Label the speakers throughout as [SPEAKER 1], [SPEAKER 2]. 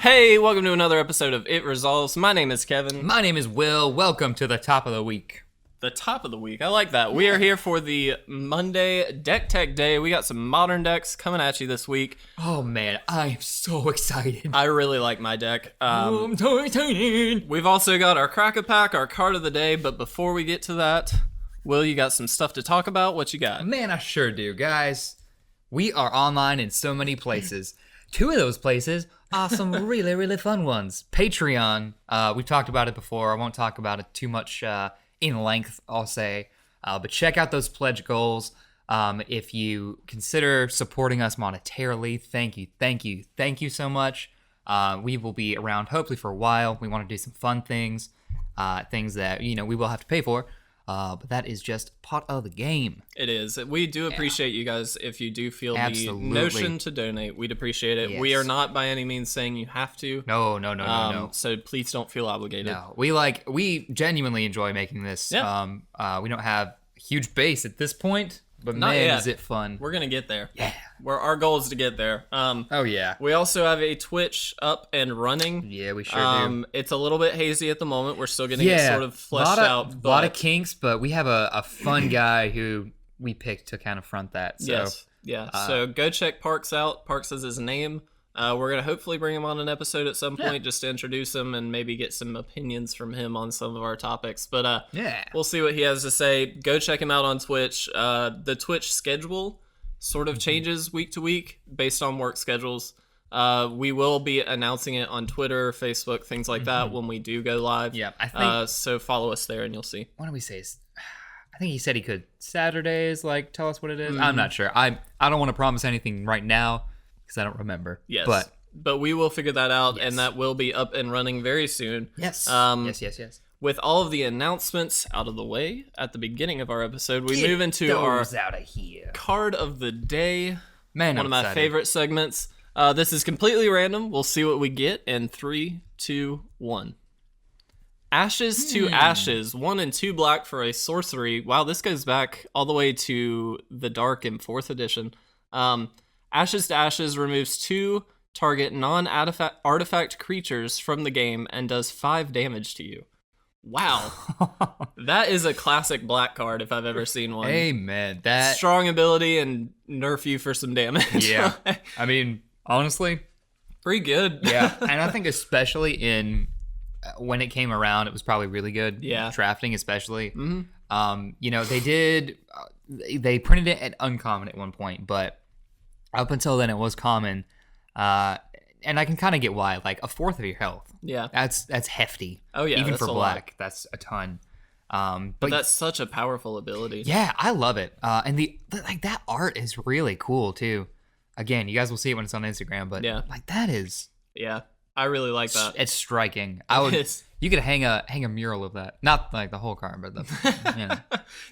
[SPEAKER 1] Hey, welcome to another episode of It Resolves. My name is Kevin.
[SPEAKER 2] My name is Will. Welcome to the top of the week.
[SPEAKER 1] The top of the week. I like that. We are here for the Monday Deck Tech Day. We got some modern decks coming at you this week.
[SPEAKER 2] Oh man, I'm so excited.
[SPEAKER 1] I really like my deck.
[SPEAKER 2] I'm so excited.
[SPEAKER 1] We've also got our Crack-a-Pack, our card of the day, but before we get to that, Will, you got some stuff to talk about? What you got?
[SPEAKER 2] Man, I sure do, guys. We are online in so many places. Two of those places are some really, really fun ones. Patreon. We've talked about it before. I won't talk about it too much in length, I'll say. But check out those pledge goals. If you consider supporting us monetarily, thank you so much. We will be around hopefully for a while. We want to do some fun things, things that, we will have to pay for. But that is just part of the game.
[SPEAKER 1] It is. We do appreciate you guys if you do feel the notion to donate. We'd appreciate it. Yes. We are not by any means saying you have to.
[SPEAKER 2] No.
[SPEAKER 1] So please don't feel obligated.
[SPEAKER 2] No, we genuinely enjoy making this.
[SPEAKER 1] Yeah.
[SPEAKER 2] We don't have a huge base at this point, but
[SPEAKER 1] not
[SPEAKER 2] man,
[SPEAKER 1] yet.
[SPEAKER 2] is it fun.
[SPEAKER 1] We're going to get there.
[SPEAKER 2] Yeah.
[SPEAKER 1] Our goal is to get there.
[SPEAKER 2] Oh, yeah.
[SPEAKER 1] We also have a Twitch up and running.
[SPEAKER 2] Yeah, we sure do.
[SPEAKER 1] It's a little bit hazy at the moment. We're still getting it sort of fleshed out.
[SPEAKER 2] A lot of kinks, but we have a fun guy who we picked to kind of front that. So,
[SPEAKER 1] yes. Yeah. So go check Parks out. Parks is his name. We're going to hopefully bring him on an episode at some point just to introduce him and maybe get some opinions from him on some of our topics. But we'll see what he has to say. Go check him out on Twitch. The Twitch schedule sort of changes week to week based on work schedules. We will be announcing it on Twitter, Facebook, things like that when we do go live.
[SPEAKER 2] Yeah, I think.
[SPEAKER 1] So follow us there and you'll see.
[SPEAKER 2] What do we say? I think he said he could Saturdays, tell us what it is. I'm not sure. I don't want to promise anything right now because I don't remember.
[SPEAKER 1] Yes. But we will figure that out, and that will be up and running very soon.
[SPEAKER 2] Yes. Yes.
[SPEAKER 1] With all of the announcements out of the way at the beginning of our episode, we move into our
[SPEAKER 2] out of here.
[SPEAKER 1] Card of the day.
[SPEAKER 2] Man,
[SPEAKER 1] one of my favorite segments. This is completely random. We'll see what we get in 3, 2, 1. Ashes to Ashes, 1 and 2 black for a sorcery. Wow, this goes back all the way to the Dark in 4th edition. Ashes to Ashes removes 2 target non-artifact creatures from the game and does 5 damage to you. Wow. That is a classic black card if I've ever seen one.
[SPEAKER 2] Amen. That
[SPEAKER 1] strong ability and nerf you for some damage.
[SPEAKER 2] Yeah. I mean, honestly,
[SPEAKER 1] pretty good.
[SPEAKER 2] Yeah. And I think especially in when it came around, it was probably really good.
[SPEAKER 1] Yeah.
[SPEAKER 2] Drafting especially. They printed it at uncommon at one point, but up until then it was common. And I can kind of get why, a fourth of your health.
[SPEAKER 1] Yeah.
[SPEAKER 2] That's hefty.
[SPEAKER 1] Oh, yeah.
[SPEAKER 2] Even
[SPEAKER 1] that's
[SPEAKER 2] for black, that's a ton.
[SPEAKER 1] But that's such a powerful ability.
[SPEAKER 2] Yeah, I love it. And that art is really cool, too. Again, you guys will see it when it's on Instagram, but that is...
[SPEAKER 1] Yeah, I really like that.
[SPEAKER 2] It's striking. You could hang a mural of that. Not the whole card, but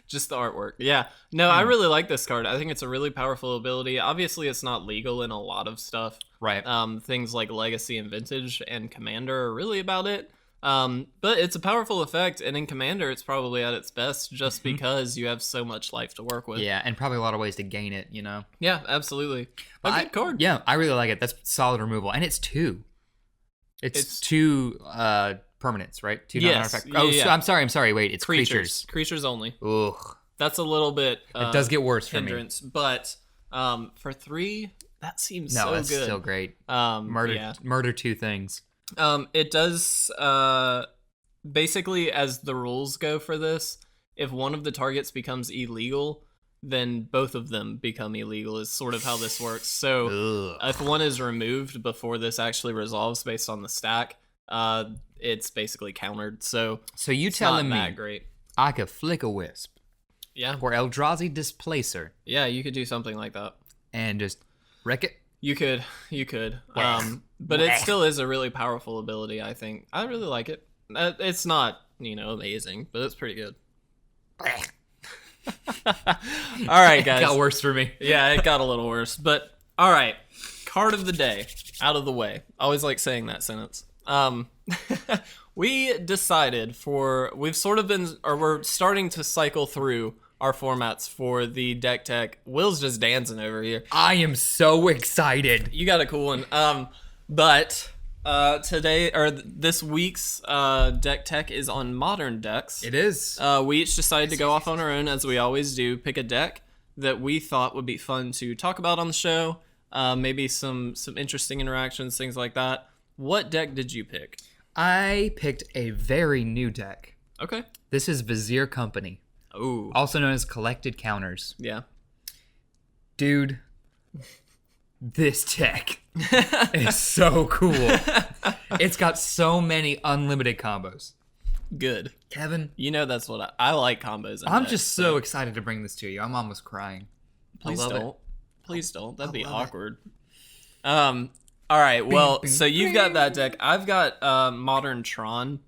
[SPEAKER 1] just the artwork. Yeah. No, I really like this card. I think it's a really powerful ability. Obviously, it's not legal in a lot of stuff.
[SPEAKER 2] Right.
[SPEAKER 1] Things like Legacy and Vintage and Commander are really about it. But it's a powerful effect, and in Commander, it's probably at its best just because you have so much life to work with.
[SPEAKER 2] Yeah, and probably a lot of ways to gain it,
[SPEAKER 1] Yeah, absolutely. A good card.
[SPEAKER 2] Yeah, I really like it. That's solid removal, and it's 2. It's 2 permanents, right? 2 non-artifact.
[SPEAKER 1] Yeah.
[SPEAKER 2] So I'm sorry. Wait, it's creatures.
[SPEAKER 1] Creatures only.
[SPEAKER 2] Ugh.
[SPEAKER 1] That's a little bit.
[SPEAKER 2] It does get worse
[SPEAKER 1] hindrance,
[SPEAKER 2] for me.
[SPEAKER 1] But for 3, that seems so good.
[SPEAKER 2] No, that's still great. Murder 2 things.
[SPEAKER 1] It does. Basically, as the rules go for this, if one of the targets becomes illegal, then both of them become illegal. Is sort of how this works. So if one is removed before this actually resolves based on the stack, it's basically countered. So
[SPEAKER 2] you telling me
[SPEAKER 1] that great?
[SPEAKER 2] I could flick a wisp.
[SPEAKER 1] Yeah.
[SPEAKER 2] Or Eldrazi Displacer.
[SPEAKER 1] Yeah, you could do something like that.
[SPEAKER 2] And just wreck it?
[SPEAKER 1] You could. But it still is a really powerful ability, I think. I really like it. It's not, amazing, but it's pretty good. All right, guys.
[SPEAKER 2] It got worse for me.
[SPEAKER 1] Yeah, it got a little worse. But, all right. Card of the day. Out of the way. I always like saying that sentence. We decided we're starting to cycle through our formats for the deck tech. Will's just dancing over here.
[SPEAKER 2] I am so excited.
[SPEAKER 1] You got a cool one. But This week's deck tech is on modern decks.
[SPEAKER 2] It is.
[SPEAKER 1] We each decided to go off on our own, as we always do, pick a deck that we thought would be fun to talk about on the show. Maybe some interesting interactions, things like that. What deck did you pick?
[SPEAKER 2] I picked a very new deck.
[SPEAKER 1] Okay.
[SPEAKER 2] This is Vizier Company.
[SPEAKER 1] Oh.
[SPEAKER 2] Also known as Collected Counters.
[SPEAKER 1] Yeah.
[SPEAKER 2] Dude, this deck is so cool. It's got so many unlimited combos.
[SPEAKER 1] Good.
[SPEAKER 2] Kevin,
[SPEAKER 1] You know that's what I like combos. In
[SPEAKER 2] I'm
[SPEAKER 1] decks,
[SPEAKER 2] just so excited to bring this to you. I'm almost crying.
[SPEAKER 1] Please
[SPEAKER 2] I love
[SPEAKER 1] don't.
[SPEAKER 2] it.
[SPEAKER 1] Please don't. That'd be
[SPEAKER 2] love
[SPEAKER 1] awkward. All right. Well,
[SPEAKER 2] bing,
[SPEAKER 1] so you've got that deck. I've got Modern Tron,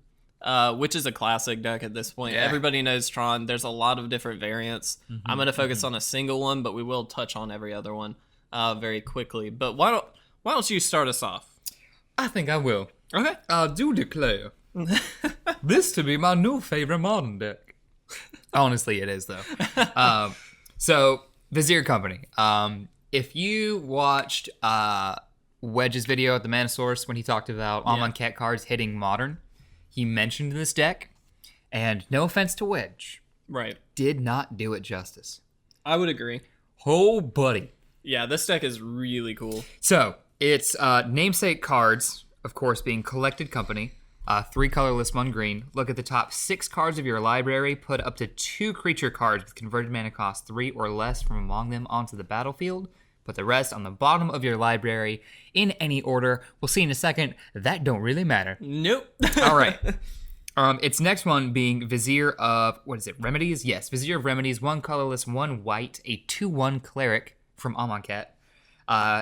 [SPEAKER 1] which is a classic deck at this point.
[SPEAKER 2] Yeah.
[SPEAKER 1] Everybody knows Tron. There's a lot of different variants. I'm going to focus on a single one, but we will touch on every other one very quickly. But why don't you start us off?
[SPEAKER 2] I think I will.
[SPEAKER 1] Okay.
[SPEAKER 2] I do declare this to be my new favorite modern deck. Honestly, it is, though. So, Vizier Company. If you watched Wedge's video at the Manosaurus when he talked about Amon Cat cards hitting modern, he mentioned this deck, and no offense to Wedge,
[SPEAKER 1] Right.
[SPEAKER 2] did not do it justice.
[SPEAKER 1] I would agree.
[SPEAKER 2] Oh, buddy.
[SPEAKER 1] Yeah, this deck is really cool.
[SPEAKER 2] So, it's namesake cards, of course, being Collected Company. 3 colorless, 1 green. Look at the top 6 cards of your library. Put up to 2 creature cards with converted mana cost 3 or less from among them onto the battlefield. Put the rest on the bottom of your library in any order. We'll see in a second. That don't really matter.
[SPEAKER 1] Nope.
[SPEAKER 2] All right. Its next one being Vizier of, Remedies? Yes, Vizier of Remedies, 1 colorless, 1 white, a 2/1 cleric from Amonkhet.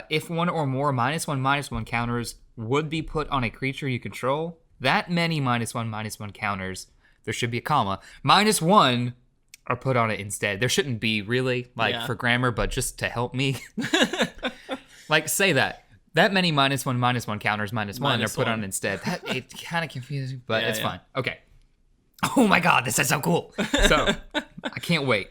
[SPEAKER 2] If one or more -1/-1 counters would be put on a creature you control, that many -1/-1 counters, there should be a comma, -1 are put on it instead. There shouldn't be, really, for grammar, but just to help me. Say that. That many -1/-1 counters, -1 are put on instead. It's kind of confusing, but it's fine. Okay. Oh my god, this is so cool. So, I can't wait.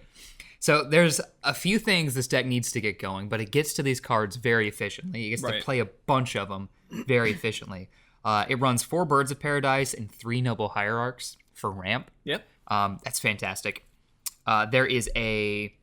[SPEAKER 2] So, there's a few things this deck needs to get going, but it gets to these cards very efficiently. It gets to play a bunch of them very efficiently. It runs 4 Birds of Paradise and 3 Noble Hierarchs for ramp.
[SPEAKER 1] Yep.
[SPEAKER 2] That's fantastic. There is a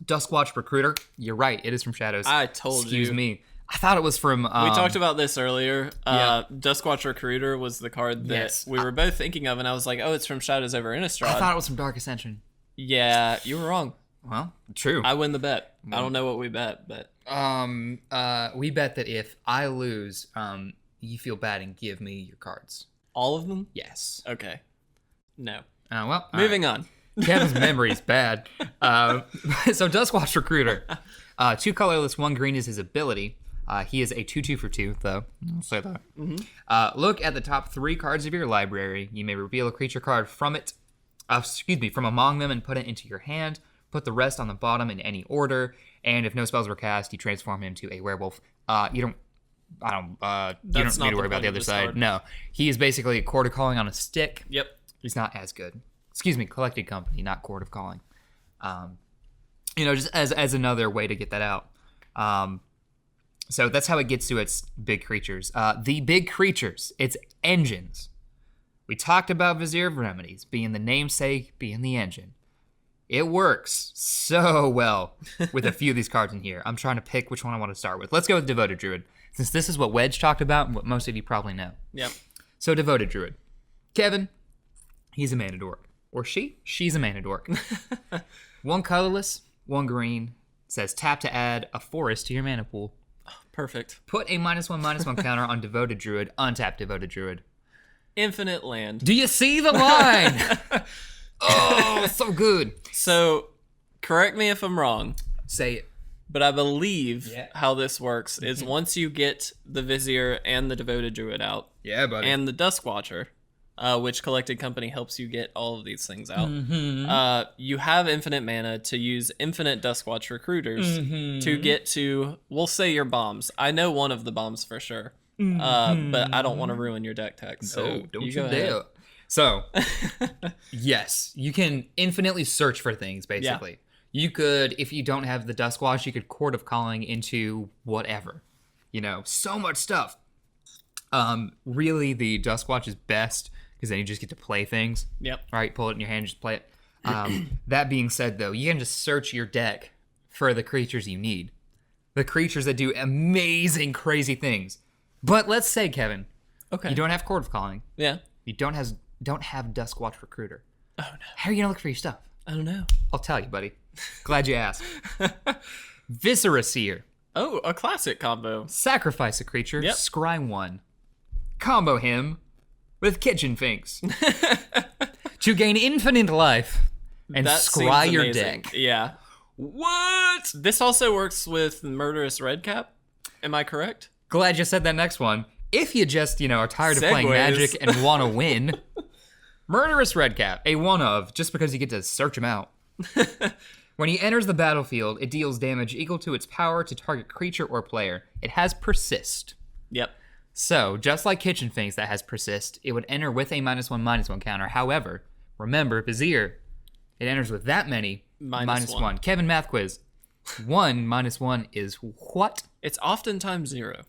[SPEAKER 2] Duskwatch Recruiter. You're right. It is from Shadows.
[SPEAKER 1] I told you.
[SPEAKER 2] Excuse me. I thought it was from...
[SPEAKER 1] We talked about this earlier. Duskwatch Recruiter was the card that we were both thinking of, and I was like, oh, it's from Shadows over Innistrad.
[SPEAKER 2] I thought it was from Dark Ascension.
[SPEAKER 1] Yeah, you were wrong.
[SPEAKER 2] Well, true.
[SPEAKER 1] I win the bet. I don't know what we bet, but...
[SPEAKER 2] we bet that if I lose, you feel bad and give me your cards.
[SPEAKER 1] All of them?
[SPEAKER 2] Yes.
[SPEAKER 1] Okay. No.
[SPEAKER 2] Well,
[SPEAKER 1] Moving on.
[SPEAKER 2] Kevin's memory's bad. So Duskwatch Recruiter. 2 colorless, 1 green is his ability. He is a 2/2 for 2, though. I'll say that. Mm-hmm. Look at the top 3 cards of your library. You may reveal a creature card from among them and put it into your hand. Put the rest on the bottom in any order. And if no spells were cast, you transform him to a werewolf. You don't need to worry about the other side. Card. No. He is basically a Court of Calling on a stick.
[SPEAKER 1] Yep.
[SPEAKER 2] He's not as good. Excuse me, Collected Company, not Court of Calling. Just as another way to get that out. So that's how it gets to its big creatures. The big creatures, its engines. We talked about Vizier of Remedies being the namesake, being the engine. It works so well with a few of these cards in here. I'm trying to pick which one I want to start with. Let's go with Devoted Druid, since this is what Wedge talked about and what most of you probably know.
[SPEAKER 1] Yep.
[SPEAKER 2] So Devoted Druid. Kevin, he's a mana dork. Or she's a mana dork. 1 colorless, 1 green. Says tap to add a forest to your mana pool.
[SPEAKER 1] Perfect.
[SPEAKER 2] Put a -1/-1 counter on Devoted Druid. Untap Devoted Druid.
[SPEAKER 1] Infinite land.
[SPEAKER 2] Do you see the line? Oh, so good.
[SPEAKER 1] So, correct me if I'm wrong.
[SPEAKER 2] Say it.
[SPEAKER 1] But I believe how this works is once you get the Vizier and the Devoted Druid out,
[SPEAKER 2] yeah, buddy,
[SPEAKER 1] and the Duskwatcher, which Collected Company helps you get all of these things out, you have infinite mana to use infinite Duskwatch Recruiters to get to, we'll say, your bombs. I know one of the bombs for sure, but I don't want to ruin your deck tech. So
[SPEAKER 2] don't you
[SPEAKER 1] go
[SPEAKER 2] dare.
[SPEAKER 1] ahead.
[SPEAKER 2] So, yes, you can infinitely search for things, basically. Yeah. You could, if you don't have the Duskwatch, you could Court of Calling into whatever. So much stuff. Really, the Duskwatch is best because then you just get to play things.
[SPEAKER 1] Yep.
[SPEAKER 2] All right, pull it in your hand and just play it. That being said, though, you can just search your deck for the creatures you need. The creatures that do amazing, crazy things. But let's say, Kevin,
[SPEAKER 1] Okay.
[SPEAKER 2] you don't have Court of Calling.
[SPEAKER 1] Yeah.
[SPEAKER 2] You don't have Duskwatch Recruiter.
[SPEAKER 1] Oh, no.
[SPEAKER 2] How are you going to look for your stuff?
[SPEAKER 1] I don't know.
[SPEAKER 2] I'll tell you, buddy. Glad you asked. Viscera Seer.
[SPEAKER 1] Oh, a classic combo.
[SPEAKER 2] Sacrifice a creature.
[SPEAKER 1] Yep.
[SPEAKER 2] Scry 1. Combo him with Kitchen Finks. To gain infinite life and
[SPEAKER 1] That
[SPEAKER 2] scry
[SPEAKER 1] seems
[SPEAKER 2] your
[SPEAKER 1] amazing.
[SPEAKER 2] deck.
[SPEAKER 1] Yeah. What? This also works with Murderous Redcap. Am I correct?
[SPEAKER 2] Glad you said that next one. If you just, are tired of playing
[SPEAKER 1] Segues.
[SPEAKER 2] Magic and want to win, Murderous Redcap, a one of, just because you get to search him out. When he enters the battlefield, it deals damage equal to its power to target creature or player. It has Persist.
[SPEAKER 1] Yep.
[SPEAKER 2] So, just like Kitchen Finks that has Persist, it would enter with a -1/-1 counter. However, remember, Vizier, it enters with that many -1. Kevin, math quiz. 1 -1 is what?
[SPEAKER 1] It's oftentimes 0.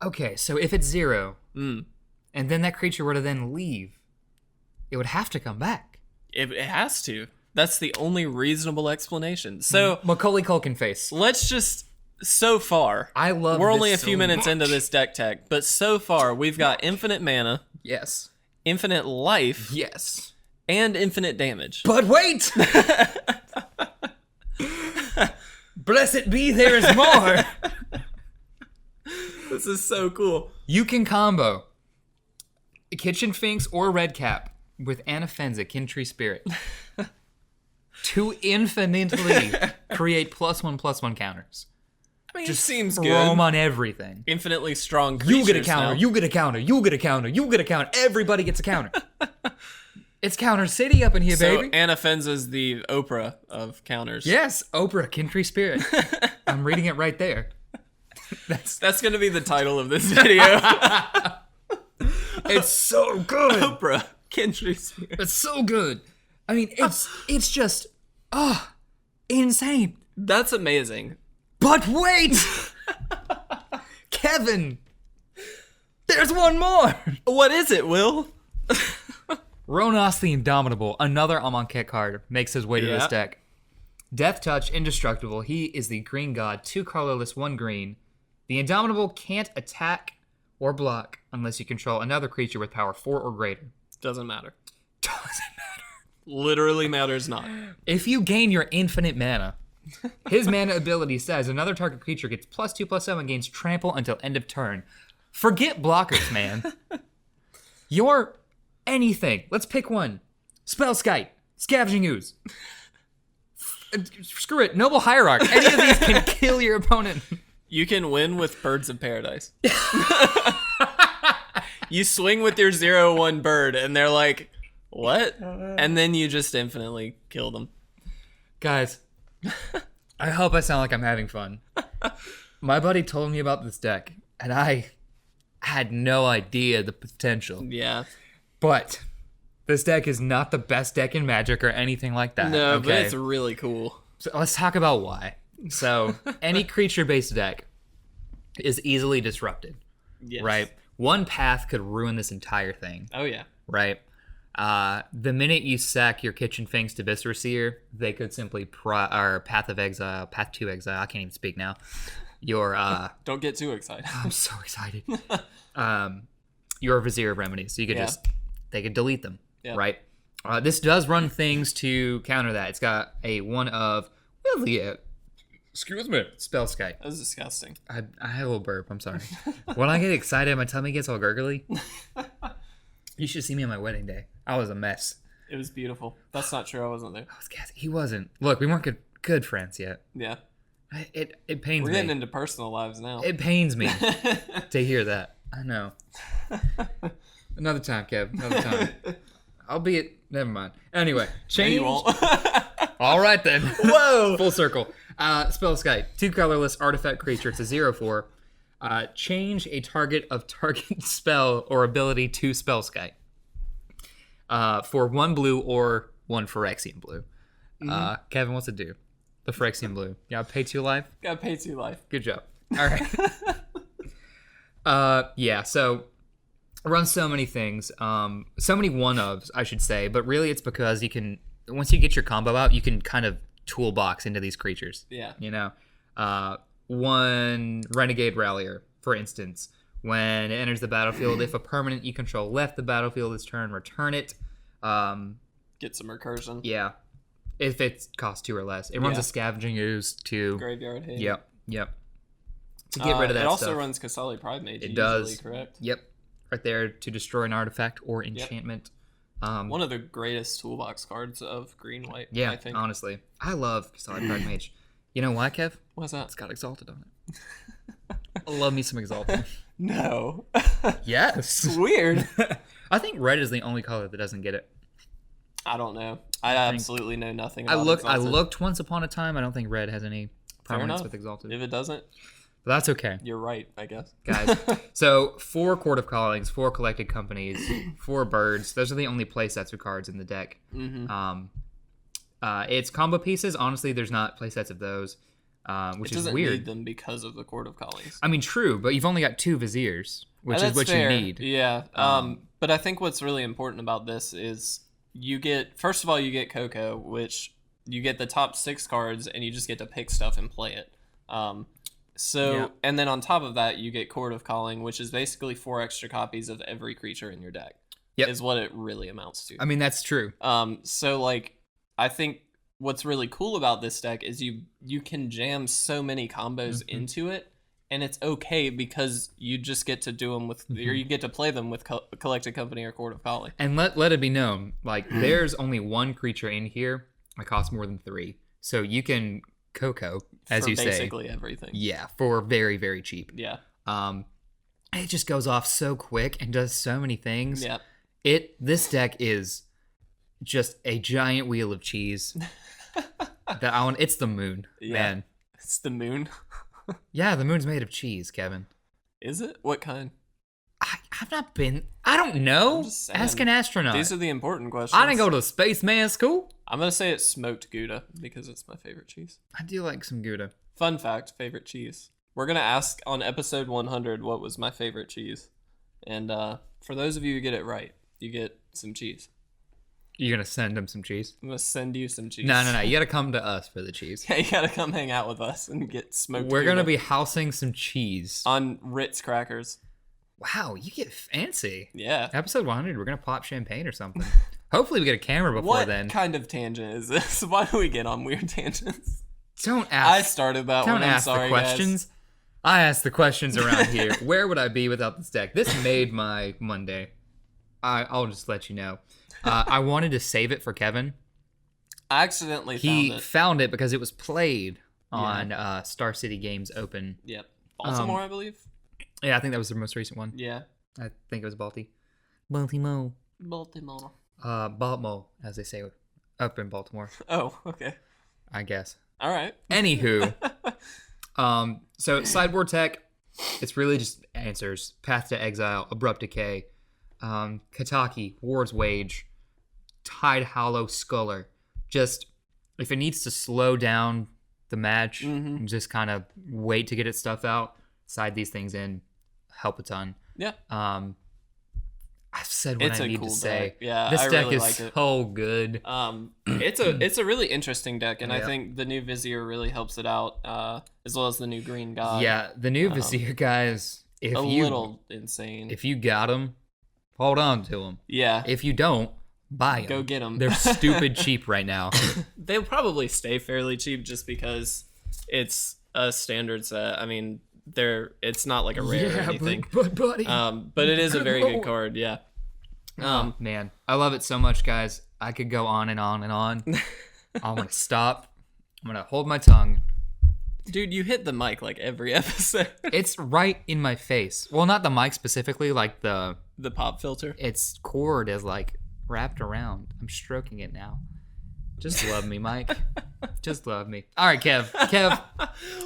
[SPEAKER 2] Okay, so if it's 0, and then that creature were to then leave, it would have to come back.
[SPEAKER 1] It has to. That's the only reasonable explanation. So
[SPEAKER 2] Macaulay Culkin face.
[SPEAKER 1] let's just, so far,
[SPEAKER 2] I love
[SPEAKER 1] we're
[SPEAKER 2] this
[SPEAKER 1] only a
[SPEAKER 2] so
[SPEAKER 1] few minutes
[SPEAKER 2] much.
[SPEAKER 1] into this deck tech, but so far we've got infinite mana,
[SPEAKER 2] Yes.
[SPEAKER 1] infinite life,
[SPEAKER 2] Yes.
[SPEAKER 1] and infinite damage.
[SPEAKER 2] But wait! Blessed be, there is more.
[SPEAKER 1] This is so cool.
[SPEAKER 2] You can combo Kitchen Finks or Redcap with Anafenza, Kintree Spirit, to infinitely create +1/+1 counters.
[SPEAKER 1] I mean,
[SPEAKER 2] Just
[SPEAKER 1] it seems
[SPEAKER 2] throw
[SPEAKER 1] good.
[SPEAKER 2] them on everything.
[SPEAKER 1] Infinitely strong creatures
[SPEAKER 2] You get a counter,
[SPEAKER 1] now.
[SPEAKER 2] you get a counter, you get a counter, you get a counter. Everybody gets a counter. It's Counter City up in here,
[SPEAKER 1] So
[SPEAKER 2] baby.
[SPEAKER 1] Anafenza's the Oprah of counters.
[SPEAKER 2] Yes, Oprah, Kintree Spirit. I'm reading it right there.
[SPEAKER 1] That's going to be the title of this video.
[SPEAKER 2] It's so good.
[SPEAKER 1] Oprah, Kintree Spirit.
[SPEAKER 2] It's so good. I mean, it's just, insane.
[SPEAKER 1] That's amazing.
[SPEAKER 2] But wait! Kevin! There's one more!
[SPEAKER 1] What is it, Will?
[SPEAKER 2] Ronos the Indomitable, another Amonkhet card, makes his way to this
[SPEAKER 1] Yeah.
[SPEAKER 2] deck. Death Touch, indestructible. He is the green god, 2 colorless, 1 green. The Indomitable can't attack or block unless you control another creature with power 4 or greater.
[SPEAKER 1] Doesn't matter.
[SPEAKER 2] Doesn't matter.
[SPEAKER 1] Literally matters not.
[SPEAKER 2] If you gain your infinite mana, his mana ability says another target creature gets +2/+7, gains trample until end of turn. Forget blockers, man. You're anything. Let's pick one. Spellskite, Scavenging Ooze. Screw it, Noble Hierarch. Any of these can kill your opponent.
[SPEAKER 1] You can win with Birds of Paradise. You swing with your 0/1 bird, and they're like, what? And then you just infinitely kill them.
[SPEAKER 2] Guys, I hope I sound like I'm having fun. My buddy told me about this deck, and I had no idea the potential.
[SPEAKER 1] Yeah.
[SPEAKER 2] But this deck is not the best deck in Magic or anything like that.
[SPEAKER 1] No, but
[SPEAKER 2] okay?
[SPEAKER 1] it's really cool.
[SPEAKER 2] So let's talk about why. So any creature-based deck is easily disrupted,
[SPEAKER 1] Yes.
[SPEAKER 2] right? One path could ruin this entire thing,
[SPEAKER 1] Oh, yeah.
[SPEAKER 2] right? The minute you sack your Kitchen Finks to Viscera Seer, they could simply Path of Exile, Path to Exile. I can't even speak now. Your
[SPEAKER 1] Don't get too excited.
[SPEAKER 2] I'm so excited. Your Vizier of Remedies. So you could
[SPEAKER 1] Yeah.
[SPEAKER 2] they could delete them,
[SPEAKER 1] Yeah.
[SPEAKER 2] right? This does run things to counter that. It's got a one of, excuse me, Spellskite.
[SPEAKER 1] That was disgusting.
[SPEAKER 2] I have a little burp, I'm sorry. When I get excited, my tummy gets all gurgly. You should see me on my wedding day. I was a mess.
[SPEAKER 1] It was beautiful. That's not true. I wasn't there.
[SPEAKER 2] I was gassy. He wasn't. Look, we weren't good friends yet.
[SPEAKER 1] Yeah.
[SPEAKER 2] It pains
[SPEAKER 1] We're
[SPEAKER 2] me.
[SPEAKER 1] getting into personal lives now.
[SPEAKER 2] It pains me to hear that. I know. Another time, Kev. Another time. I'll be it. Never mind. Anyway,
[SPEAKER 1] No,
[SPEAKER 2] change.
[SPEAKER 1] you won't.
[SPEAKER 2] All right then.
[SPEAKER 1] Whoa.
[SPEAKER 2] Full circle. Spellskite. 2 colorless artifact creature. It's a 0/4. Change a target of target spell or ability to Spellskite. For 1 blue or 1 Phyrexian blue. Kevin, what's it do? The Phyrexian blue. Yeah, pay 2 life.
[SPEAKER 1] Gotta pay 2 life.
[SPEAKER 2] Good job. All right. Yeah, so runs so many things. So many one-ofs, I should say. But really, it's because you can, once you get your combo out, you can kind of toolbox into these creatures.
[SPEAKER 1] Yeah.
[SPEAKER 2] You know? One Renegade Rallier, for instance. When it enters the battlefield, if a permanent you control left the battlefield this turn, return it.
[SPEAKER 1] Get some recursion.
[SPEAKER 2] Yeah. If it costs 2 or less. It runs a Scavenging Ooze too.
[SPEAKER 1] Graveyard Hate.
[SPEAKER 2] Yep. To get rid of that
[SPEAKER 1] It also
[SPEAKER 2] stuff.
[SPEAKER 1] runs Kasali Pride Mage.
[SPEAKER 2] It does.
[SPEAKER 1] Correct?
[SPEAKER 2] Yep. Right there to destroy an artifact or enchantment.
[SPEAKER 1] One of the greatest toolbox cards of green-white,
[SPEAKER 2] Yeah,
[SPEAKER 1] I think.
[SPEAKER 2] honestly. I love Kasali Pride Mage. You know why, Kev?
[SPEAKER 1] What's that?
[SPEAKER 2] It's got Exalted on it. I love me some Exalted.
[SPEAKER 1] No.
[SPEAKER 2] Yes.
[SPEAKER 1] It's weird.
[SPEAKER 2] I think red is the only color that doesn't get it.
[SPEAKER 1] I don't know. I absolutely know nothing about
[SPEAKER 2] I
[SPEAKER 1] Exalted.
[SPEAKER 2] looked once upon a time. I don't think red has any prominence with Exalted.
[SPEAKER 1] If it doesn't,
[SPEAKER 2] But that's okay,
[SPEAKER 1] you're right, I guess.
[SPEAKER 2] guys. So 4 Court of Callings, 4 Collected Companies, 4 Birds. Those are the only play sets of cards in the deck.
[SPEAKER 1] Mm-hmm.
[SPEAKER 2] It's combo pieces. Honestly, there's not play sets of those, which is weird.
[SPEAKER 1] Need them because of the Court of Callings.
[SPEAKER 2] I mean, true, but you've only got 2 Viziers, which is what
[SPEAKER 1] fair.
[SPEAKER 2] you need.
[SPEAKER 1] Yeah. But I think what's really important about this is you get, first of all, you get Coco, which you get the top 6 cards, and you just get to pick stuff and play it. And then on top of that, you get Court of Calling, which is basically 4 extra copies of every creature in your deck.
[SPEAKER 2] Yep.
[SPEAKER 1] Is what it really amounts to.
[SPEAKER 2] I mean, that's true.
[SPEAKER 1] So like, I think what's really cool about this deck is you can jam so many combos into it, and it's okay because you just get to do them with, or you get to play them with Collected Company or Court of Calling.
[SPEAKER 2] And let it be known, like, there's only 1 creature in here that costs more than 3. So you can Coco, as you say.
[SPEAKER 1] Basically everything.
[SPEAKER 2] Yeah, for very, very cheap.
[SPEAKER 1] Yeah.
[SPEAKER 2] It just goes off so quick and does so many things.
[SPEAKER 1] Yeah.
[SPEAKER 2] This deck is just a giant wheel of cheese. It's the moon, man.
[SPEAKER 1] It's the moon.
[SPEAKER 2] Yeah, the moon's made of cheese, Kevin.
[SPEAKER 1] Is it? What kind?
[SPEAKER 2] I've not been. I don't know.
[SPEAKER 1] I'm just saying.
[SPEAKER 2] Ask an astronaut.
[SPEAKER 1] These are the important questions.
[SPEAKER 2] I didn't go to spaceman school.
[SPEAKER 1] I'm gonna say it's smoked Gouda because it's my favorite cheese.
[SPEAKER 2] I do like some Gouda.
[SPEAKER 1] Fun fact: favorite cheese. We're gonna ask on episode 100 what was my favorite cheese, and for those of you who get it right, you get some cheese.
[SPEAKER 2] You're gonna send him some cheese?
[SPEAKER 1] I'm gonna send you some cheese.
[SPEAKER 2] No. You gotta come to us for the cheese.
[SPEAKER 1] Yeah, you gotta come hang out with us and get smoked.
[SPEAKER 2] We're
[SPEAKER 1] Gouda
[SPEAKER 2] gonna be housing some cheese
[SPEAKER 1] on Ritz crackers.
[SPEAKER 2] Wow, you get fancy.
[SPEAKER 1] Yeah.
[SPEAKER 2] Episode 100, we're gonna pop champagne or something. Hopefully, we get a camera before then.
[SPEAKER 1] What kind of tangent is this? Why do we get on weird tangents?
[SPEAKER 2] Don't ask.
[SPEAKER 1] I started that one. I'm sorry,
[SPEAKER 2] the questions.
[SPEAKER 1] Guys.
[SPEAKER 2] I ask the questions around here. Where would I be without this deck? This made my Monday. I'll just let you know. I wanted to save it for Kevin.
[SPEAKER 1] I accidentally
[SPEAKER 2] He found it because it was played on Star City Games Open.
[SPEAKER 1] Yep. Baltimore, I believe.
[SPEAKER 2] Yeah, I think that was the most recent one.
[SPEAKER 1] Yeah.
[SPEAKER 2] I think it was Baltimore. Baltimore, as they say up in Baltimore.
[SPEAKER 1] Oh, okay.
[SPEAKER 2] I guess.
[SPEAKER 1] All right.
[SPEAKER 2] Anywho. So sideboard tech, it's really just answers. Path to Exile, Abrupt Decay, Kataki, Ward's Wage, Tide Hollow, Sculler. Just, if it needs to slow down the match, just kind of wait to get its stuff out, side these things in, help a ton.
[SPEAKER 1] Yeah.
[SPEAKER 2] I've said what I need
[SPEAKER 1] cool
[SPEAKER 2] to say.
[SPEAKER 1] Deck. Yeah,
[SPEAKER 2] this
[SPEAKER 1] I
[SPEAKER 2] deck
[SPEAKER 1] really
[SPEAKER 2] is
[SPEAKER 1] like it.
[SPEAKER 2] So good.
[SPEAKER 1] It's a really interesting deck, and I think the new Vizier really helps it out, as well as the new Green God.
[SPEAKER 2] Yeah, the new Vizier guys.
[SPEAKER 1] Little insane.
[SPEAKER 2] If you got them, hold on to them.
[SPEAKER 1] Yeah.
[SPEAKER 2] If you don't, buy them.
[SPEAKER 1] Go get them.
[SPEAKER 2] They're stupid cheap right now.
[SPEAKER 1] They'll probably stay fairly cheap just because it's a standard set. I mean, it's not like a rare or anything.
[SPEAKER 2] But buddy.
[SPEAKER 1] But it is a very good card. Yeah.
[SPEAKER 2] Man, I love it so much, guys. I could go on and on and on. I'm gonna stop. I'm gonna hold my tongue.
[SPEAKER 1] Dude, you hit the mic like every episode.
[SPEAKER 2] It's right in my face. Well, not the mic specifically, like the
[SPEAKER 1] pop filter.
[SPEAKER 2] Its cord is like wrapped around. I'm stroking it now. Just love me, Mike. Just love me. All right, Kev,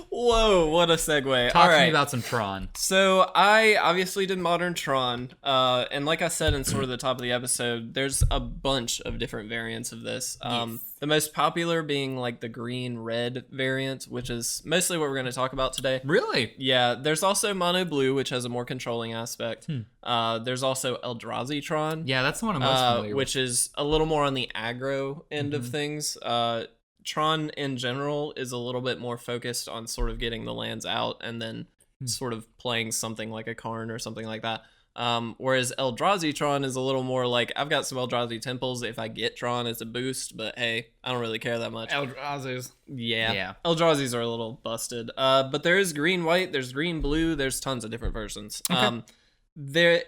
[SPEAKER 1] Whoa, what a segue.
[SPEAKER 2] talk
[SPEAKER 1] All
[SPEAKER 2] to
[SPEAKER 1] right.
[SPEAKER 2] me about some Tron.
[SPEAKER 1] So I obviously did Modern Tron, and like I said in sort of the top of the episode, there's a bunch of different variants of this. The most popular being like the green-red variant, which is mostly what we're going to talk about today.
[SPEAKER 2] Really?
[SPEAKER 1] Yeah, there's also Mono Blue, which has a more controlling aspect. There's also Eldrazi Tron.
[SPEAKER 2] Yeah, that's the one I'm most familiar with.
[SPEAKER 1] Which is a little more on the aggro end of things. Tron in general is a little bit more focused on sort of getting the lands out and then sort of playing something like a Karn or something like that. Whereas Eldrazi Tron is a little more like, I've got some Eldrazi temples. If I get Tron, it's a boost, but hey, I don't really care that much.
[SPEAKER 2] Eldrazi's.
[SPEAKER 1] Yeah. Eldrazi's are a little busted. But there is green-white, there's green-blue, there's tons of different versions.
[SPEAKER 2] Okay.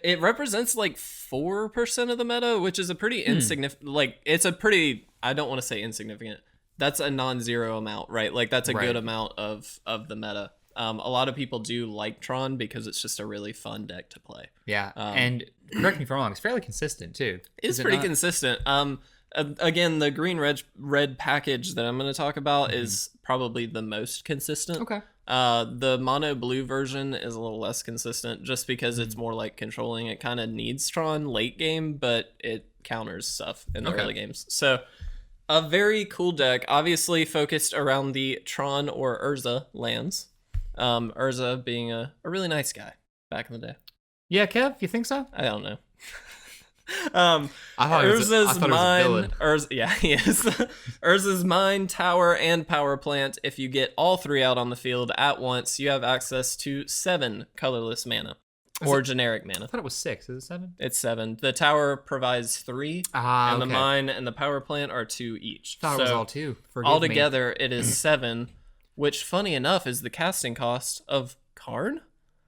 [SPEAKER 1] It represents like 4% of the meta, which is a pretty insignificant, like it's a pretty, I don't want to say insignificant. That's a non-zero amount, right? Like that's a good amount of the meta. A lot of people do like Tron because it's just a really fun deck to play.
[SPEAKER 2] Yeah, and correct me if I'm wrong, it's fairly consistent too.
[SPEAKER 1] It's pretty consistent. Again, the green-red package that I'm going to talk about is probably the most consistent.
[SPEAKER 2] Okay.
[SPEAKER 1] The mono blue version is a little less consistent just because it's more like controlling. It kind of needs Tron late game, but it counters stuff in the early games. So a very cool deck, obviously focused around the Tron or Urza lands. Urza being a really nice guy back in the day.
[SPEAKER 2] Yeah, Kev, you think so?
[SPEAKER 1] I don't know.
[SPEAKER 2] I thought it was a villain.
[SPEAKER 1] Yeah, he is. Urza's Mine, Tower, and Power Plant. If you get all three out on the field at once, you have access to 7 colorless mana. Or generic mana.
[SPEAKER 2] I thought it was 6. Is it 7?
[SPEAKER 1] It's 7. The tower provides 3, and the mine and the power plant are 2 each.
[SPEAKER 2] Thought it was all 2.
[SPEAKER 1] Altogether, it is 7, which, funny enough, is the casting cost of Karn.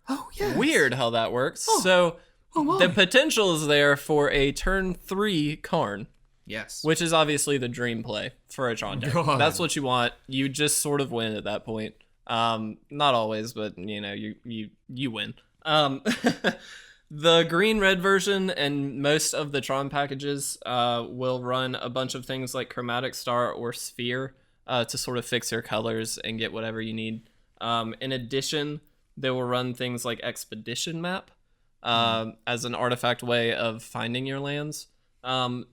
[SPEAKER 2] Oh, yeah.
[SPEAKER 1] Weird how that works. So the potential is there for a turn 3 Karn.
[SPEAKER 2] Yes.
[SPEAKER 1] Which is obviously the dream play for a Tron deck.
[SPEAKER 2] God.
[SPEAKER 1] That's what you want. You just sort of win at that point. Not always, but you know, you win. The green-red version and most of the Tron packages will run a bunch of things like Chromatic Star or Sphere to sort of fix your colors and get whatever you need. In addition, they will run things like Expedition Map as an artifact way of finding your lands.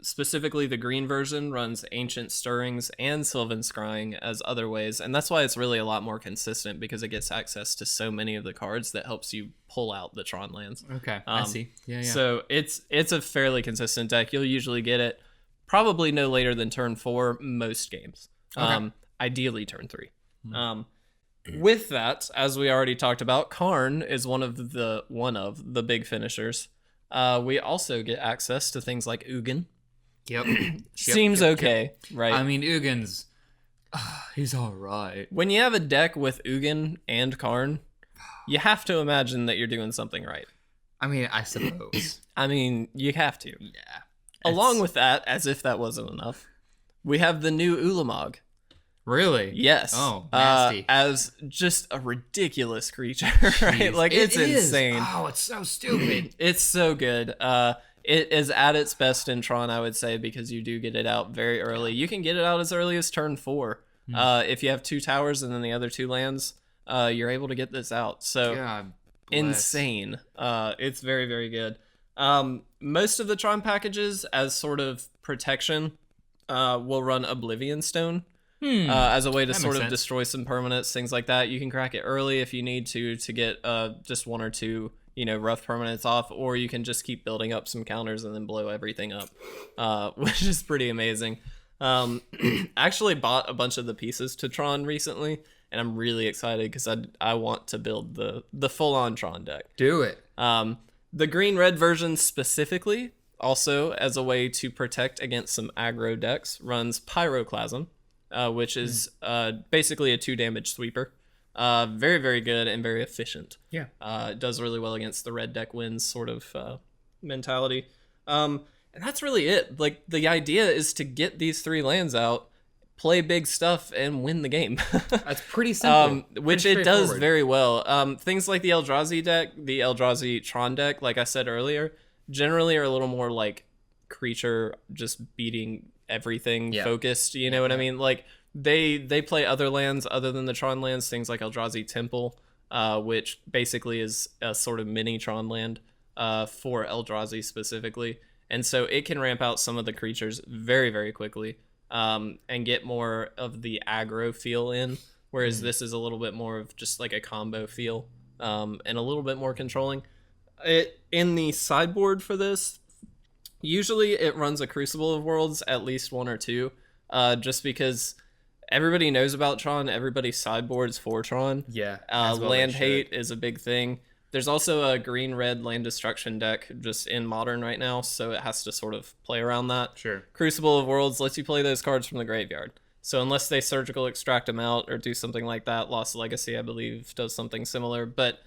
[SPEAKER 1] Specifically, the green version runs Ancient Stirrings and Sylvan Scrying as other ways, and that's why it's really a lot more consistent because it gets access to so many of the cards that helps you pull out the Tron lands.
[SPEAKER 2] Okay, I see. Yeah.
[SPEAKER 1] So it's a fairly consistent deck. You'll usually get it probably no later than turn 4 most games. Ideally turn 3. With that, as we already talked about, Karn is one of the big finishers. We also get access to things like Ugin.
[SPEAKER 2] Yep.
[SPEAKER 1] Seems okay, right?
[SPEAKER 2] I mean, Ugin's, he's all right.
[SPEAKER 1] When you have a deck with Ugin and Karn, you have to imagine that you're doing something right.
[SPEAKER 2] I mean, I suppose.
[SPEAKER 1] I mean, you have to.
[SPEAKER 2] Yeah.
[SPEAKER 1] Along with that, as if that wasn't enough, we have the new Ulamog.
[SPEAKER 2] Really?
[SPEAKER 1] Yes.
[SPEAKER 2] Oh, nasty.
[SPEAKER 1] As just a ridiculous creature, right? Like, it's insane.
[SPEAKER 2] Oh, it's so stupid.
[SPEAKER 1] It's so good. It is at its best in Tron, I would say, because you do get it out very early. You can get it out as early as turn 4. If you have 2 towers and then the other 2 lands, you're able to get this out. So,
[SPEAKER 2] God
[SPEAKER 1] insane. It's very, very good. Most of the Tron packages, as sort of protection, will run Oblivion Stone. As a way to sort of destroy some permanents, things like that. You can crack it early if you need to get just 1 or 2, rough permanents off, or you can just keep building up some counters and then blow everything up, which is pretty amazing. Actually bought a bunch of the pieces to Tron recently, and I'm really excited because I want to build the full-on Tron deck.
[SPEAKER 2] Do it.
[SPEAKER 1] The green-red version specifically, also as a way to protect against some aggro decks, runs Pyroclasm. Which is basically a 2 damage sweeper. Very, very good and very efficient.
[SPEAKER 2] Yeah.
[SPEAKER 1] It does really well against the red deck wins sort of mentality. And that's really it. Like, the idea is to get these 3 lands out, play big stuff, and win the game.
[SPEAKER 2] That's pretty simple.
[SPEAKER 1] Which it does very well. Things like the Eldrazi deck, the Eldrazi Tron deck, like I said earlier, generally are a little more like creature just beating everything
[SPEAKER 2] Yeah.
[SPEAKER 1] focused. You know what I mean? Like they play other lands other than the Tron lands, things like Eldrazi Temple, which basically is a sort of mini Tron land for Eldrazi specifically. And so it can ramp out some of the creatures very, very quickly and get more of the aggro feel in, whereas this is a little bit more of just like a combo feel and a little bit more controlling. In the sideboard for this, usually it runs a Crucible of Worlds, at least one or two, just because everybody knows about Tron, everybody sideboards for Tron.
[SPEAKER 2] Yeah.
[SPEAKER 1] Land hate is a big thing. There's also a green-red land destruction deck just in Modern right now, so it has to sort of play around that.
[SPEAKER 2] Sure.
[SPEAKER 1] Crucible of Worlds lets you play those cards from the graveyard. So unless they surgical extract them out or do something like that, Lost Legacy, I believe, does something similar. But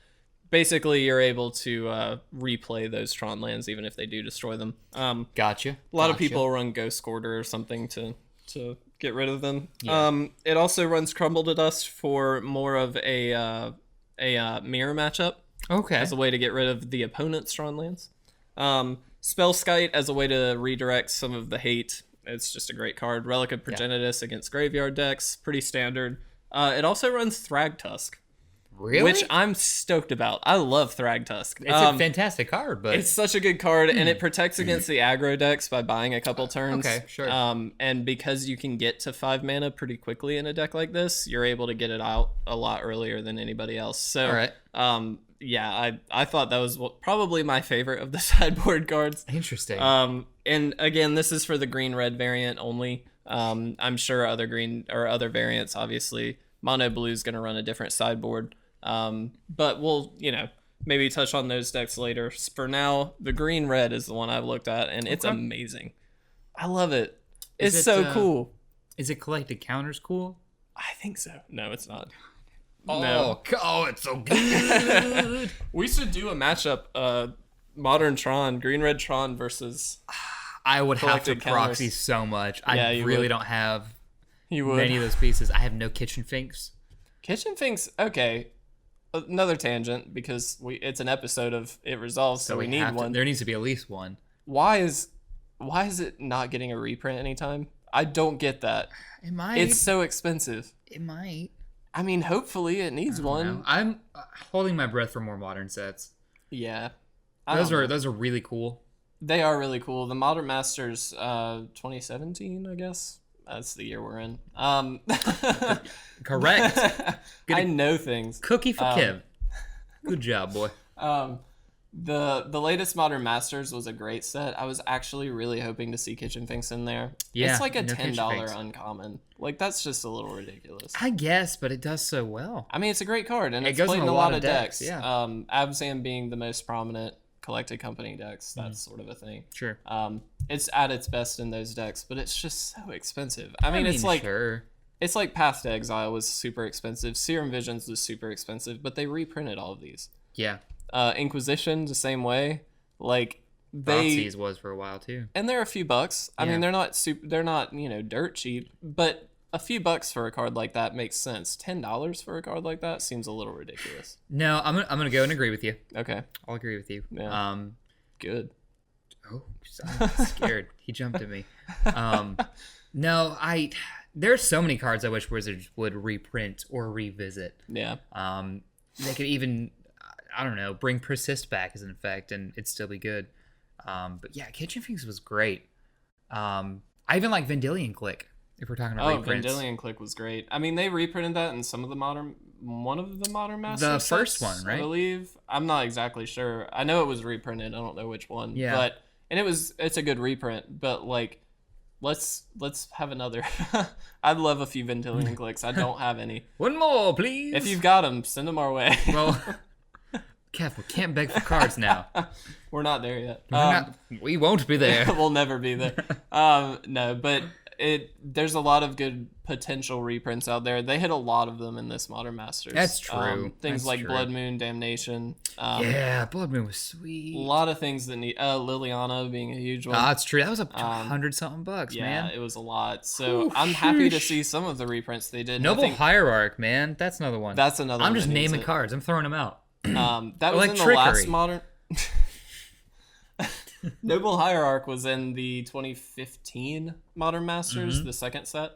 [SPEAKER 1] basically, you're able to replay those Tron lands even if they do destroy them.
[SPEAKER 2] Gotcha.
[SPEAKER 1] A lot of people run Ghost Quarter or something to get rid of them. Yeah. It also runs Crumble to Dust for more of a mirror matchup.
[SPEAKER 2] Okay.
[SPEAKER 1] As a way to get rid of the opponent's Tron lands. Spellskite as a way to redirect some of the hate. It's just a great card. Relic of Progenitus against graveyard decks. Pretty standard. It also runs Thragtusk.
[SPEAKER 2] Really?
[SPEAKER 1] Which I'm stoked about. I love Thragtusk.
[SPEAKER 2] It's a fantastic card, but...
[SPEAKER 1] It's such a good card, and it protects against the aggro decks by buying a couple turns.
[SPEAKER 2] Okay, sure.
[SPEAKER 1] And because you can get to 5 mana pretty quickly in a deck like this, you're able to get it out a lot earlier than anybody else. So,
[SPEAKER 2] all right.
[SPEAKER 1] Yeah, I thought that was probably my favorite of the sideboard cards.
[SPEAKER 2] Interesting.
[SPEAKER 1] And again, this is for the green-red variant only. I'm sure other green or other variants, obviously. Mono Blue is going to run a different sideboard. But we'll, maybe touch on those decks later. For now, the green-red is the one I've looked at, and it's amazing. I love it. It's so cool.
[SPEAKER 2] Is it collected counters cool?
[SPEAKER 1] I think so. No, it's not.
[SPEAKER 2] Oh,
[SPEAKER 1] no.
[SPEAKER 2] Oh, it's so good.
[SPEAKER 1] We should do a matchup, Modern Tron, green-red Tron versus...
[SPEAKER 2] I would have to
[SPEAKER 1] collected
[SPEAKER 2] proxy
[SPEAKER 1] counters.
[SPEAKER 2] so much.
[SPEAKER 1] Yeah,
[SPEAKER 2] I
[SPEAKER 1] you
[SPEAKER 2] really
[SPEAKER 1] would.
[SPEAKER 2] don't have
[SPEAKER 1] You would.
[SPEAKER 2] many of those pieces. I have no Kitchen Finks.
[SPEAKER 1] Kitchen Finks, okay. Another tangent, because it's an episode of It Resolves, so we need one.
[SPEAKER 2] There needs to be at least one.
[SPEAKER 1] Why is it not getting a reprint anytime? I don't get that.
[SPEAKER 2] It might.
[SPEAKER 1] It's so expensive.
[SPEAKER 2] It might.
[SPEAKER 1] I mean, hopefully it needs one.
[SPEAKER 2] No. I'm holding my breath for more modern sets.
[SPEAKER 1] Yeah.
[SPEAKER 2] Those are really cool.
[SPEAKER 1] They are really cool. The Modern Masters 2017, I guess. That's the year we're in.
[SPEAKER 2] Correct.
[SPEAKER 1] I know things.
[SPEAKER 2] Cookie for Kev. Good job, boy.
[SPEAKER 1] The latest Modern Masters was a great set. I was actually really hoping to see Kitchen Finks in there.
[SPEAKER 2] Yeah,
[SPEAKER 1] it's like a
[SPEAKER 2] no
[SPEAKER 1] $10 uncommon. Like, that's just a little ridiculous.
[SPEAKER 2] I guess, but it does so well.
[SPEAKER 1] I mean, it's a great card, and
[SPEAKER 2] It
[SPEAKER 1] it's
[SPEAKER 2] goes
[SPEAKER 1] played
[SPEAKER 2] in
[SPEAKER 1] in
[SPEAKER 2] a
[SPEAKER 1] a
[SPEAKER 2] lot
[SPEAKER 1] lot
[SPEAKER 2] of
[SPEAKER 1] of
[SPEAKER 2] decks,
[SPEAKER 1] decks.
[SPEAKER 2] yeah.
[SPEAKER 1] Abzan being the most prominent collected company decks. That's sort of a thing.
[SPEAKER 2] Sure.
[SPEAKER 1] It's at its best in those decks, but it's just so expensive. I mean, it's like
[SPEAKER 2] sure.
[SPEAKER 1] It's like Path to Exile was super expensive. Serum Visions was super expensive, but they reprinted all of these.
[SPEAKER 2] Yeah.
[SPEAKER 1] Inquisition the same way. Like
[SPEAKER 2] Thoughtseize was for a while too.
[SPEAKER 1] And they're a few bucks. I
[SPEAKER 2] Yeah.
[SPEAKER 1] mean, they're not dirt cheap, but a few bucks for a card like that makes sense. $10 for a card like that seems a little ridiculous.
[SPEAKER 2] No, I'm gonna go and agree with you.
[SPEAKER 1] Okay.
[SPEAKER 2] I'll agree with you.
[SPEAKER 1] Yeah. Good.
[SPEAKER 2] Oh, I'm scared. He jumped at me. No, there's so many cards I wish Wizards would reprint or revisit.
[SPEAKER 1] Yeah.
[SPEAKER 2] They could even, I don't know, bring Persist back as an effect and it'd still be good. But yeah, Kitchen Finks was great. I even like Vendilion Click, if we're talking about reprints.
[SPEAKER 1] Vendilion Click was great. I mean, they reprinted that in one of the Modern Masters
[SPEAKER 2] The
[SPEAKER 1] sets,
[SPEAKER 2] first one, right?
[SPEAKER 1] I believe. I'm not exactly sure. I know it was reprinted. I don't know which one.
[SPEAKER 2] Yeah.
[SPEAKER 1] It's a good reprint, but like, let's have another. I'd love a few Vendilion Clicks. I don't have any.
[SPEAKER 2] One more, please.
[SPEAKER 1] If you've got them, send them our way.
[SPEAKER 2] Well, Kev, we can't beg for cards now.
[SPEAKER 1] We're not there yet.
[SPEAKER 2] We won't be there.
[SPEAKER 1] We'll never be there. No, but there's a lot of good potential reprints out there. They hit a lot of them in this Modern Masters.
[SPEAKER 2] That's true.
[SPEAKER 1] Things
[SPEAKER 2] That's
[SPEAKER 1] like
[SPEAKER 2] true.
[SPEAKER 1] Blood Moon, Damnation.
[SPEAKER 2] Yeah, Blood Moon was sweet.
[SPEAKER 1] A lot of things that need Liliana being a huge one.
[SPEAKER 2] That's true. That was $100-something bucks,
[SPEAKER 1] yeah,
[SPEAKER 2] man.
[SPEAKER 1] it was a lot. So
[SPEAKER 2] Ooh,
[SPEAKER 1] I'm happy to
[SPEAKER 2] sheesh.
[SPEAKER 1] see some of the reprints they did.
[SPEAKER 2] Noble
[SPEAKER 1] I think
[SPEAKER 2] Hierarch, man. That's another one.
[SPEAKER 1] that's another
[SPEAKER 2] I'm
[SPEAKER 1] one
[SPEAKER 2] just
[SPEAKER 1] that needs
[SPEAKER 2] naming
[SPEAKER 1] it.
[SPEAKER 2] cards. I'm throwing them out.
[SPEAKER 1] That was
[SPEAKER 2] like
[SPEAKER 1] in the
[SPEAKER 2] Trickery.
[SPEAKER 1] last Modern. Noble Hierarch was in the 2015 Modern Masters, the second set.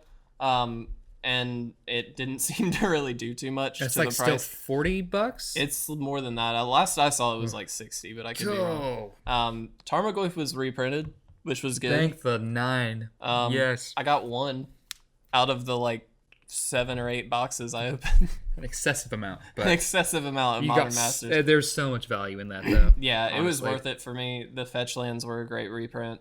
[SPEAKER 1] And it didn't seem to really do too much
[SPEAKER 2] That's
[SPEAKER 1] to
[SPEAKER 2] like
[SPEAKER 1] the
[SPEAKER 2] still
[SPEAKER 1] price.
[SPEAKER 2] $40.
[SPEAKER 1] It's more than that. Last I saw it was like 60, but I could be wrong. Tarmogoyf was reprinted, which was good.
[SPEAKER 2] Thank the 9. Yes.
[SPEAKER 1] I got one out of the like 7 or 8 boxes I opened.
[SPEAKER 2] An excessive amount. But
[SPEAKER 1] An excessive amount of Modern Masters.
[SPEAKER 2] There's so much value in that, though.
[SPEAKER 1] Yeah,
[SPEAKER 2] honestly.
[SPEAKER 1] It was worth it for me. The fetch lands were a great reprint.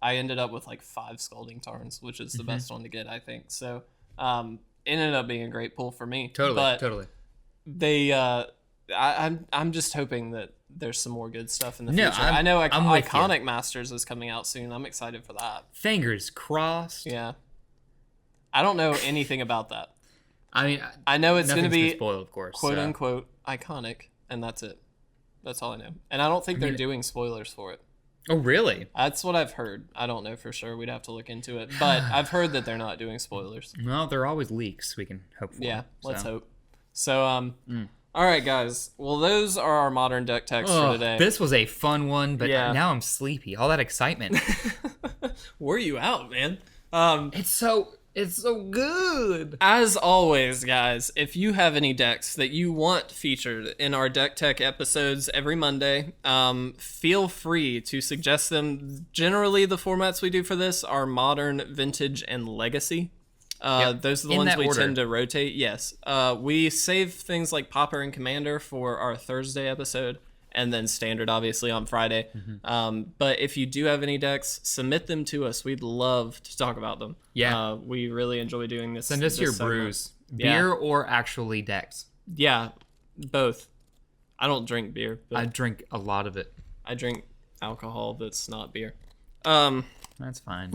[SPEAKER 1] I ended up with like 5 Scalding Tarns, which is the best one to get, I think. So it ended up being a great pull for me.
[SPEAKER 2] Totally.
[SPEAKER 1] They, I'm just hoping that there's some more good stuff in the future. I know
[SPEAKER 2] I'm
[SPEAKER 1] Iconic Masters is coming out soon. I'm excited for that.
[SPEAKER 2] Fingers crossed.
[SPEAKER 1] Yeah. I don't know anything about that.
[SPEAKER 2] I mean,
[SPEAKER 1] I know it's going to be
[SPEAKER 2] spoiled, of course,
[SPEAKER 1] quote unquote iconic, and that's it. That's all I know. And I don't think they're doing spoilers for it.
[SPEAKER 2] Oh, really?
[SPEAKER 1] That's what I've heard. I don't know for sure. We'd have to look into it. But I've heard that they're not doing spoilers.
[SPEAKER 2] Well, there are always leaks we can hope for.
[SPEAKER 1] Yeah, let's hope. So, all right, guys. Well, those are our modern deck techs for today.
[SPEAKER 2] This was a fun one, but now I'm sleepy. All that excitement.
[SPEAKER 1] Were you out, man?
[SPEAKER 2] It's so good.
[SPEAKER 1] As always, guys, if you have any decks that you want featured in our Deck Tech episodes every Monday, feel free to suggest them. Generally, the formats we do for this are Modern, Vintage, and Legacy. Those are the ones we tend to rotate. Yes. We save things like Popper and Commander for our Thursday episode, and then Standard, obviously, on Friday. But if you do have any decks, submit them to us. We'd love to talk about them.
[SPEAKER 2] Yeah.
[SPEAKER 1] We really enjoy doing this.
[SPEAKER 2] Send us your brews. Beer or actually decks.
[SPEAKER 1] Yeah, both. I don't drink beer. But
[SPEAKER 2] I drink a lot of it.
[SPEAKER 1] I drink alcohol that's not beer.
[SPEAKER 2] That's fine.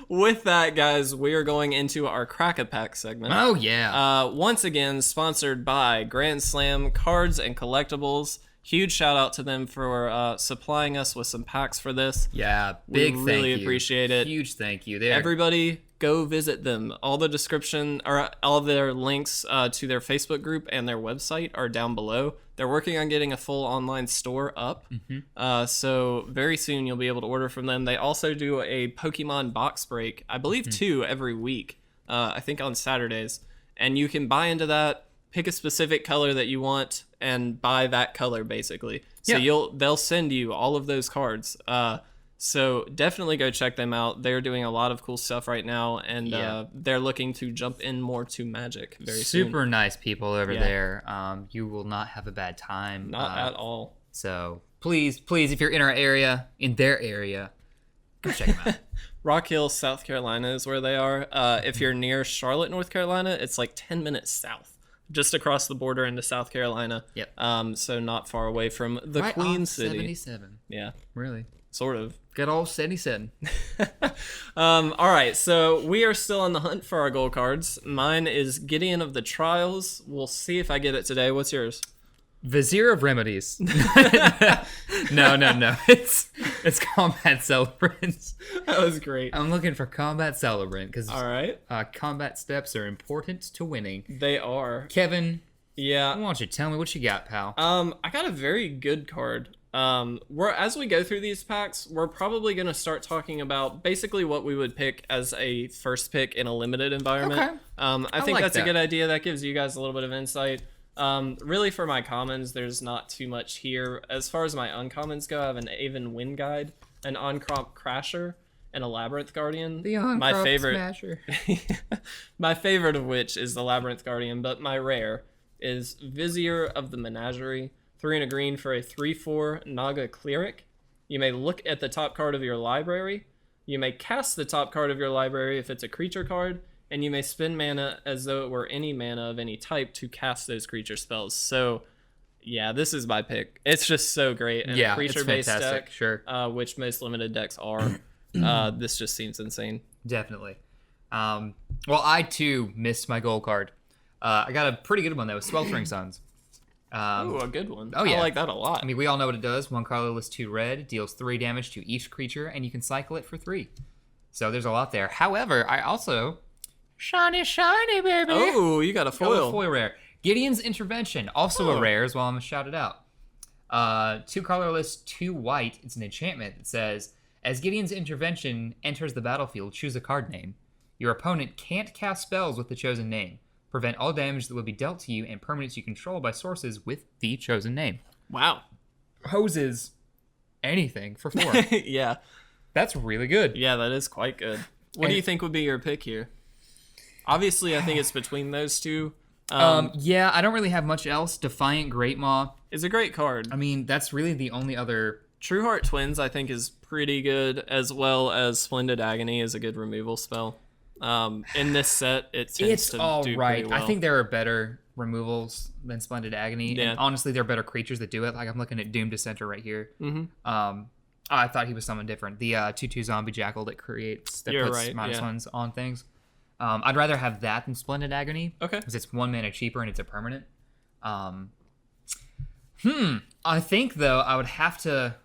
[SPEAKER 1] With that, guys, we are going into our Crack-A-Pack segment.
[SPEAKER 2] Oh, yeah.
[SPEAKER 1] Once again, sponsored by Grand Slam Cards and Collectibles. Huge shout out to them for supplying us with some packs for this.
[SPEAKER 2] Yeah, big thank you.
[SPEAKER 1] We really appreciate it.
[SPEAKER 2] Huge thank you.
[SPEAKER 1] Everybody, go visit them. All the description, or all of their links to their Facebook group and their website are down below. They're working on getting a full online store up. So very soon you'll be able to order from them. They also do a Pokemon box break, I believe 2 every week, I think on Saturdays. And you can buy into that, pick a specific color that you want, and buy that color, basically. So they'll send you all of those cards. So definitely go check them out. They're doing a lot of cool stuff right now, and they're looking to jump in more to Magic very soon.
[SPEAKER 2] Super nice people over there. You will not have a bad time.
[SPEAKER 1] Not at all.
[SPEAKER 2] So please, if you're in their area, go check them out.
[SPEAKER 1] Rock Hill, South Carolina is where they are. If you're near Charlotte, North Carolina, it's like 10 minutes south, just across the border into South Carolina.
[SPEAKER 2] Yep.
[SPEAKER 1] So not far away from the
[SPEAKER 2] right
[SPEAKER 1] Queen
[SPEAKER 2] City. 77.
[SPEAKER 1] Yeah.
[SPEAKER 2] Really?
[SPEAKER 1] Sort of.
[SPEAKER 2] Good old 77.
[SPEAKER 1] All right, so we are still on the hunt for our gold cards. Mine is Gideon of the Trials. We'll see if I get it today. What's yours?
[SPEAKER 2] Vizier of Remedies. No. It's Combat Celebrant.
[SPEAKER 1] That was great.
[SPEAKER 2] I'm looking for Combat Celebrant because
[SPEAKER 1] all right,
[SPEAKER 2] combat steps are important to winning.
[SPEAKER 1] They are.
[SPEAKER 2] Kevin.
[SPEAKER 1] Yeah.
[SPEAKER 2] Why don't you tell me what you got, pal?
[SPEAKER 1] I got a very good card. As we go through these packs, we're probably going to start talking about basically what we would pick as a first pick in a limited environment.
[SPEAKER 2] Okay.
[SPEAKER 1] I think that's a good idea. That gives you guys a little bit of insight. Really for my commons, there's not too much here. As far as my uncommons go, I have an Aven Wind Guide, an On-Crop Crasher, and a Labyrinth Guardian.
[SPEAKER 2] The On-Crop Smasher.
[SPEAKER 1] My favorite of which is the Labyrinth Guardian, but my rare is Vizier of the Menagerie. 3 and a green for a 3/4 Naga Cleric. You may look at the top card of your library. You may cast the top card of your library if it's a creature card, and you may spend mana as though it were any mana of any type to cast those creature spells. So, yeah, this is my pick. It's just so great. And
[SPEAKER 2] yeah,
[SPEAKER 1] a creature-based
[SPEAKER 2] it's fantastic.
[SPEAKER 1] deck,
[SPEAKER 2] Sure.
[SPEAKER 1] Which most limited decks are. This just seems insane.
[SPEAKER 2] Definitely. Well, I too missed my gold card. I got a pretty good one though. Sweltering Suns.
[SPEAKER 1] Ooh, a good one.
[SPEAKER 2] Oh yeah,
[SPEAKER 1] I like that a lot.
[SPEAKER 2] I mean, we all know what it does. 1 colorless, 2 red, deals 3 damage to each creature, and you can cycle it for 3. So there's a lot there. However, I also shiny baby.
[SPEAKER 1] Oh, you got a foil.
[SPEAKER 2] Foil rare. Gideon's Intervention, also a rare as well. I'm gonna shout it out. 2 colorless, 2 white. It's an enchantment that says, as Gideon's intervention enters the battlefield, choose a card name. Your opponent can't cast spells with the chosen name. Prevent all damage that will be dealt to you and permanents you control by sources with the chosen name.
[SPEAKER 1] Wow.
[SPEAKER 2] Hoses anything for 4.
[SPEAKER 1] Yeah.
[SPEAKER 2] That's really good.
[SPEAKER 1] Yeah, that is quite good. What do you think would be your pick here? Obviously, I think it's between those two.
[SPEAKER 2] Yeah, I don't really have much else. Defiant Great Maw
[SPEAKER 1] is a great card.
[SPEAKER 2] I mean, that's really the only other...
[SPEAKER 1] True Heart Twins, I think, is pretty good, as well as Splendid Agony is a good removal spell. In this set, it tends to do pretty well.
[SPEAKER 2] I think there are better removals than Splendid Agony.
[SPEAKER 1] Yeah.
[SPEAKER 2] And honestly, there are better creatures that do it. Like, I'm looking at Doom Dissenter right here.
[SPEAKER 1] Mm-hmm.
[SPEAKER 2] I thought he was someone different. The 2/2 Zombie Jackal that puts -1s on things. I'd rather have that than Splendid Agony.
[SPEAKER 1] Okay.
[SPEAKER 2] Because it's 1 mana cheaper and it's a permanent. I think, though, I would have to...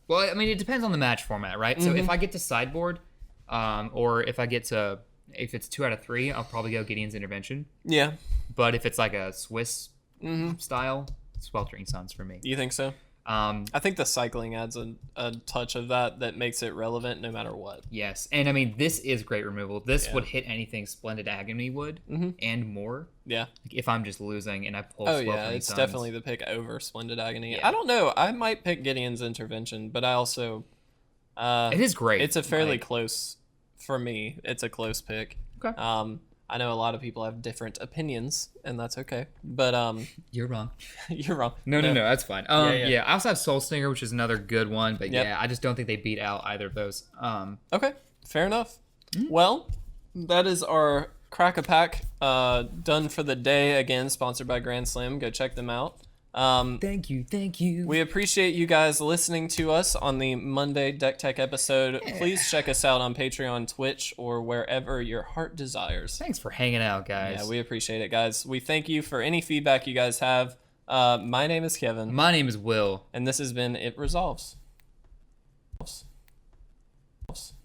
[SPEAKER 2] Well, I mean, it depends on the match format, right? So if I get to sideboard, or if it's 2 out of 3, I'll probably go Gideon's Intervention.
[SPEAKER 1] Yeah.
[SPEAKER 2] But if it's like a Swiss style, Sweltering Suns for me.
[SPEAKER 1] You think so? I think the cycling adds a touch of that makes it relevant no matter what.
[SPEAKER 2] Yes, and I mean, this is great removal. This would hit anything Splendid Agony would, and more.
[SPEAKER 1] Yeah.
[SPEAKER 2] Like if I'm just losing and I pull
[SPEAKER 1] it's
[SPEAKER 2] Suns.
[SPEAKER 1] definitely the pick over Splendid Agony.
[SPEAKER 2] Yeah.
[SPEAKER 1] I don't know. I might pick Gideon's Intervention, but I also...
[SPEAKER 2] it is great.
[SPEAKER 1] It's a fairly close... For me, it's a close pick.
[SPEAKER 2] Okay.
[SPEAKER 1] I know a lot of people have different opinions, and that's okay. But
[SPEAKER 2] you're wrong.
[SPEAKER 1] You're wrong.
[SPEAKER 2] No, that's fine.
[SPEAKER 1] Yeah.
[SPEAKER 2] I also have Soul Stinger, which is another good one, but
[SPEAKER 1] Yep.
[SPEAKER 2] yeah, I just don't think they beat out either of those.
[SPEAKER 1] Okay, fair enough. Well, that is our Crack-a-Pack done for the day. Again, sponsored by Grand Slam. Go check them out.
[SPEAKER 2] Thank you.
[SPEAKER 1] We appreciate you guys listening to us on the Monday Deck Tech episode. Yeah. Please check us out on Patreon, Twitch, or wherever your heart desires.
[SPEAKER 2] Thanks for hanging out, guys.
[SPEAKER 1] Yeah, we appreciate it, guys. We thank you for any feedback you guys have. My name is Kevin.
[SPEAKER 2] My name is Will.
[SPEAKER 1] And this has been It Resolves.